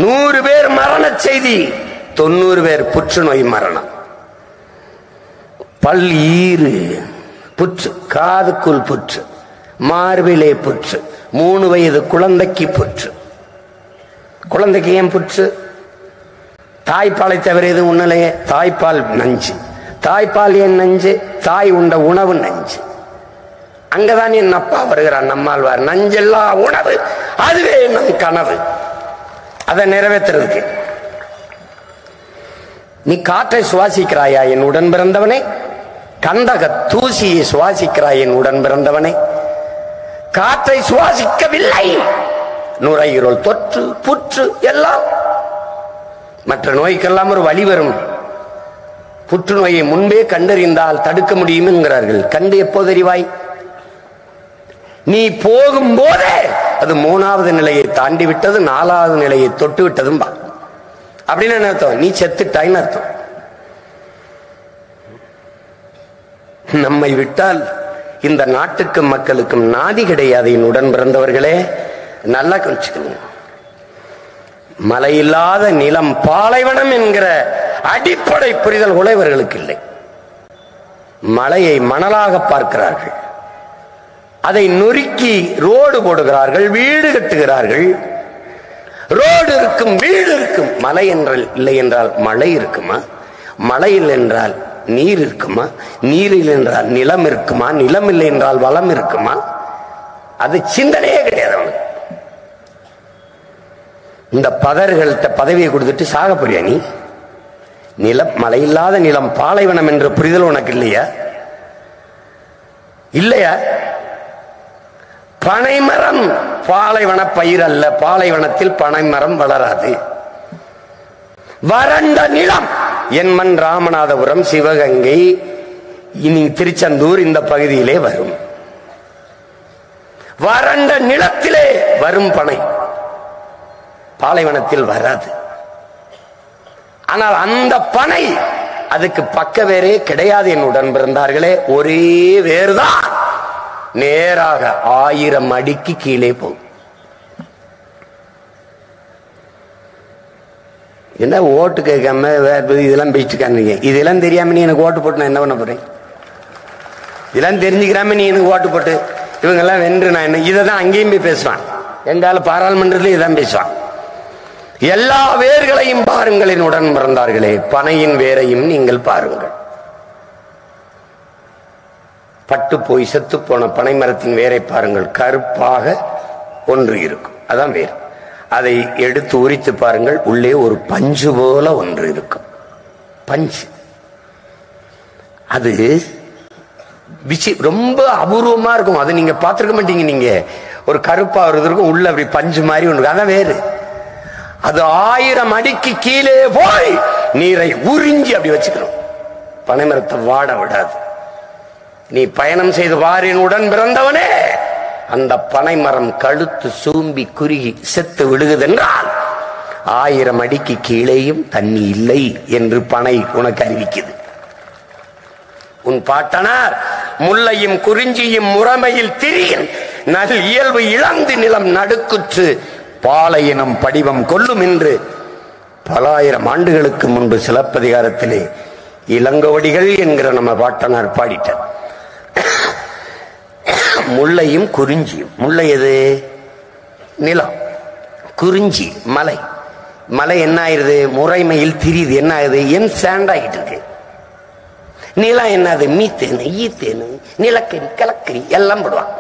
100 பேர் மரண செய்தி, 90 பேர் புற்றுநோய் மரணம். பல் ஈறு புற்று, காதுக்குள் புற்று, மார்பிலே புற்று, 3 வயது குழந்தைக்கு புற்று. குழந்தைக்கு ஏன் புற்று? தாய்ப்பாலை தவிர எதுவும் உண்ணலையே. தாய்ப்பால் நஞ்சு. தாய்ப்பால் ஏன் நஞ்சு? தாய் உண்ட உணவு நஞ்சு. அங்கதான் என் அப்பா வருகிறார், நம்மாழ்வார். நஞ்செல்லா உணவு அதுவே நம் கனவு. அதை நிறைவேற்றுறதுக்கு நீ காற்றை சுவாசிக்கிறாயா என் உடன் பிறந்தவனே? கந்தக தூசியை சுவாசிக்கிறாய் என் உடன் பிறந்தவனே? காற்றை சுவாசிக்கவில்லை, நுரையீரல் தொற்று, புற்று எல்லாம். மற்ற நோய்க்கெல்லாம் ஒரு வழி வரும். புற்றுநோயை முன்பே கண்டறிந்தால் தடுக்க முடியும் என்கிறார்கள். கண்டு எப்போது அறிவாய்? நீ போகும்போதே அது 3வது நிலையை தாண்டி விட்டது, 4வது நிலையை தொட்டு விட்டதும் அப்படின்னு என்ன அர்த்தம்? நீ செத்துட்டாயின்னு அர்த்தம். நம்மை விட்டால் இந்த நாட்டுக்கும் மக்களுக்கும் நாதி கிடையாது. என் உடன் பிறந்தவர்களே, நல்லா கொஞ்சம் மழையில்லாத நிலம் பாலைவனம் என்கிற அடிப்படை புரிதல் கூட இவர்களுக்கு இல்லை. மலையை மணலாக பார்க்கிறார்கள், அதை நொறுக்கி ரோடு போடுகிறார்கள், வீடு கட்டுகிறார்கள். ரோடு இருக்கும், வீடு இருக்கும். மலை என்றால் இல்லை என்றால் மழை இருக்குமா? மழையில் என்றால் நீர் இருக்குமா? நீரில் என்றால் நிலம் இருக்குமா? நிலம் இல்லை என்றால் வளம் இருக்குமா? அது சிந்தனையே கிடையாது அவனுக்கு. இந்த பதர்கள்ட்ட பதவியை கொடுத்துட்டு சாக போறியா நீ? நிலம், மழையில்லாத நிலம் பாலைவனம் என்ற புரிதல் உனக்கு இல்லையா? இல்லையா? பனைமரம் பாலைவன பயிர் அல்ல. பாலைவனத்தில் பனைமரம் வளராது. வறண்ட நிலம் என்மன், ராமநாதபுரம், சிவகங்கை, இனி திருச்செந்தூர் இந்த பகுதியிலே வரும். வறண்ட நிலத்திலே வரும் பனை, பாலைவனத்தில் வராது. ஆனால் அந்த பனை அதுக்கு பக்க வேறே கிடையாது. என் உடன் பிறந்தார்களே, ஒரே வேறுதான் நேராக 1000 அடிக்கு கீழே போகும். என்ன ஓட்டு கேட்காம இதெல்லாம் பேசிட்டு, இதெல்லாம் தெரியாம நீ எனக்கு ஓட்டு போட்டு நான் என்ன பண்ண போறேன்? இதெல்லாம் தெரிஞ்சுக்கிறாம நீ எனக்கு ஓட்டு போட்டு இவங்கெல்லாம் வென்று நான் என்ன? இதை தான் அங்கேயும் போய் பேசுவான். எங்கால பாராளுமன்றத்திலே இதான் பேசுவான். எல்லா வேர்களையும் பாருங்கள் என் உடன் பிறந்தார்களே, பனையின் வேரையும் நீங்கள் பாருங்கள். பட்டு போய் செத்து போன பனை மரத்தின் வேரை பாருங்கள், கருப்பாக ஒன்று இருக்கும், அதான் வேர். அதை எடுத்து உரித்து பாருங்கள், உள்ளே ஒரு பஞ்சு போல ஒன்று இருக்கும். பஞ்சு அது ரொம்ப அபூர்வமா இருக்கும். அது நீங்க பார்த்திருக்க மாட்டீங்க. நீங்க ஒரு கருப்பா வருது இருக்கும், உள்ள அப்படி பஞ்சு மாதிரி ஒன்று, அதான் வேறு. அது 1000 அடிக்கு கீழே போய் நீரை உறிஞ்சி அப்படி வச்சுக்கணும். பனைமரத்தை வாட விடாது. நீ பயணம் செய்து வாரின் உடன் பிறந்தவனே, அந்த பனைமரம் கழுத்து சூம்பி குறுகி செத்து விடுகுதென்றால் 1000 அடிக்கு கீழேயும் தண்ணி இல்லை என்று பனை உனக்கு அறிவிக்குது. உன் பாட்டனார் முல்லையும் குறிஞ்சியும் முறைமையில் திரியின் நல் இயல்பு இழந்து நிலம் நடுக்குற்று பாலையினம் படிவம் கொள்ளும் என்று பல ஆயிரம் ஆண்டுகளுக்கு முன்பு சிலப்பதிகாரத்திலே இளங்கோவடிகள் என்கிற நம்ம பாட்டனார் பாடிட்டார். முல்லையும் குறிஞ்சியும், முல்லை எது? நிலம். குறிஞ்சி மலை. மலை என்ன ஆயிருது? முறைமையில் திரியுது. என்ன ஆகுது? என் சாண்ட் ஆகிட்டு இருக்கு. நிலம் என்னது? மீத்தேனு, ஈத்தேனு, நிலக்கரி, கலக்கரி எல்லாம் போடுவான்.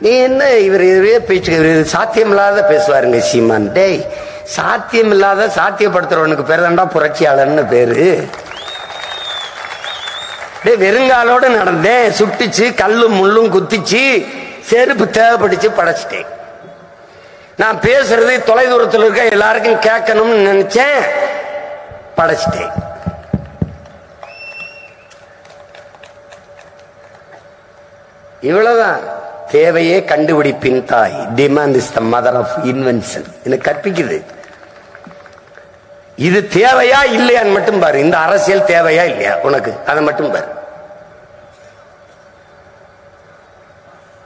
நீ என்ன இவர் பேச்சு சாத்தியம் இல்லாத பேசுவாருங்க சீமான். டேய், சாத்தியம் இல்லாத சாத்தியப்படுத்துறவனுக்கு பேர் தான்டா புரட்சியாளர்னு பேரு. வெறுங்காலோட நடந்தேன், சுட்டுச்சு, கல்லும் முள்ளும் குத்திச்சு, செருப்பு தேவைப்பட்டுச்சு, படைச்சிட்டேன். நான் பேசுறது தொலைதூரத்தில் இருக்க எல்லாருக்கும் கேட்கணும்னு நினைச்சேன், படைச்சிட்டேன். இவ்வளவுதான். தேவையே கண்டுபிடிப்பின் தாய். Demand is the mother of invention. எனக்கு கற்பிக்குது. இது தேவையா இல்லையான்னு மட்டும் பாரு. இந்த அரசியல் தேவையா இல்லையா உனக்கு, அதை மட்டும் பாரு.